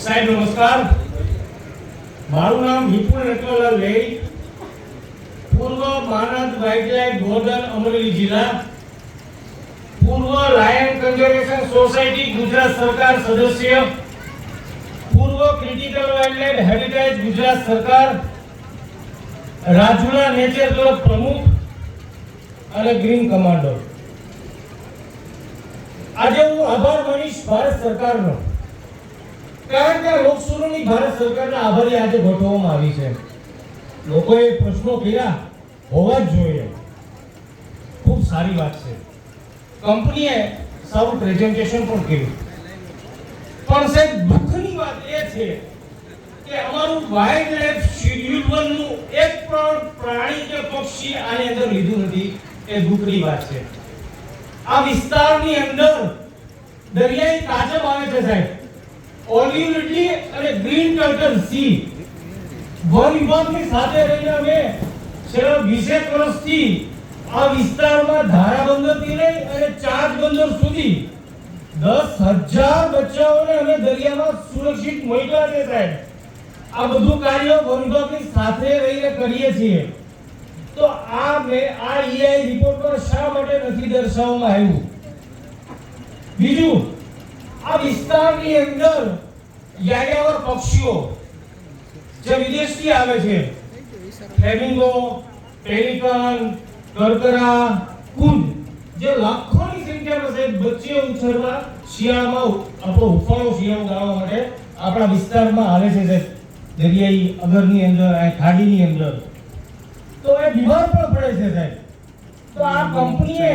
સાહેબ નમસ્કાર, મારું નામ વિપુલ રત્નલાલ વેઈ, પૂર્વ માનદ વાઇલ્ડલાઇફ વોર્ડન અમરેલી જિલ્લા, પૂર્વ લાયન કન્ઝર્વેશન સોસાયટી ગુજરાત સરકાર સદસ્ય, પૂર્વ ક્રિટિકલ વાઇલ્ડલાઇફ હેરિટેજ ગુજરાત સરકાર, રાજુલા નેચર ક્લબ પ્રમુખ અને ગ્રીન કમાન્ડર. આજે હું આભાર માનીશ ભારત સરકારનો, કારણ કે લોકસુરોની ભારત સરકારના આભારી આજે ગોઠવવામાં આવી છે. લોકોએ પ્રશ્નો કર્યા હોવા જ જોઈએ, ખૂબ સારી વાત છે. કંપનીએ સારું પ્રેઝન્ટેશન પણ કર્યું, પણ સાહેબ દુઃખની વાત એ છે કે અમારું વાઇલ્ડ લાઇફ શેડ્યુલ 1 નું એક પણ પ્રાણી કે પક્ષી આની અંદર લીધું નથી. એ દુઃખની વાત છે. આ વિસ્તારની અંદર દરિયાઈ કાચબ આવે છે સાહેબ, ઓલિવ રિડલી અને ગ્રીન ટર્ટલ સી. વન વિભાગની સાથે રહીને અમે છેલ્લા 20 વર્ષથી આ વિસ્તારમાં ધારાબંદરથી લઈ અને ચાર્જ બંદર સુધી 10,000 બચ્ચાઓને અમે દરિયામાં સુરક્ષિત મોકલ્યા છે સાહેબ. આ બધું કાર્ય વન વિભાગની સાથે રહીને કરીએ છીએ. તો આ EI રિપોર્ટમાં શા માટે નથી દર્શાવવામાં આવ્યું? બીજું, આ વિસ્તારની અંદર યાયાવર પક્ષીઓ જે વિદેશથી આવે છે, ફ્લેમિંગો, પેલિકન, કરકરા, કુંજ, જે લાખોની સંખ્યામાં છે બચ્ચીઓ ઉછેરવા શિયાળામાં આપણો હુંફાળો શિયાળો ગાળવા માટે આપણા વિસ્તારમાં આવે છે સાહેબ, દરિયાઈ અગરની અંદર, આ ખાડીની અંદર. તો એ બીમાર પણ પડે છે સાહેબ. તો આ કંપનીએ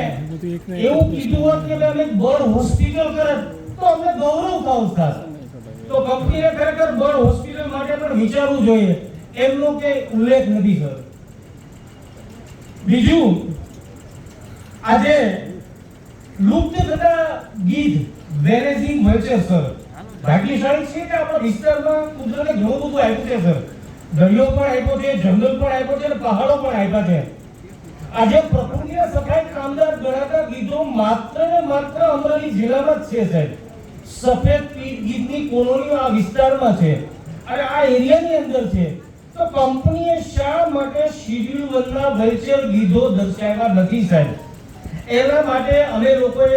એવું કીધું હોત કે અમે બર્ડ હોસ્પિટલ કરે તો અમને ગૌરવ થાત. તો કંપનીએ ખરેખર બર્ડ હોસ્પિટલ માટે પણ વિચારવું જોઈએ, એમનો કે ઉલ્લેખ નથી સર. બીજું, આજે લુપ્ત થતા ગીધ વેરેઝિંગ વલ્ચર સર, ભાગ્યશાળી છે કે આપણા વિસ્તારમાં કુદરતે ઘણું બધું આપ્યું છે સર. દરિયો પણ આપ્યો છે, જંગલ પણ આપ્યો છે અને પહાડો પણ આપ્યા છે. આજે પ્રકૃતિના સફાઈ કામદાર ગણાતા ગીધો માત્ર ને માત્ર અમરેલી જિલ્લામાં જ છે સાહેબ. સફેદ ગીધની કોલોનીઓ આ વિસ્તારમાં છે અને આ એરિયાની અંદર છે. તો કંપનીએ શા માટે શેડ્યુલ 1 ના વલ્ચર ગીધો દર્શાવ્યા નથી સાહેબ? એના માટે અમે લોકોએ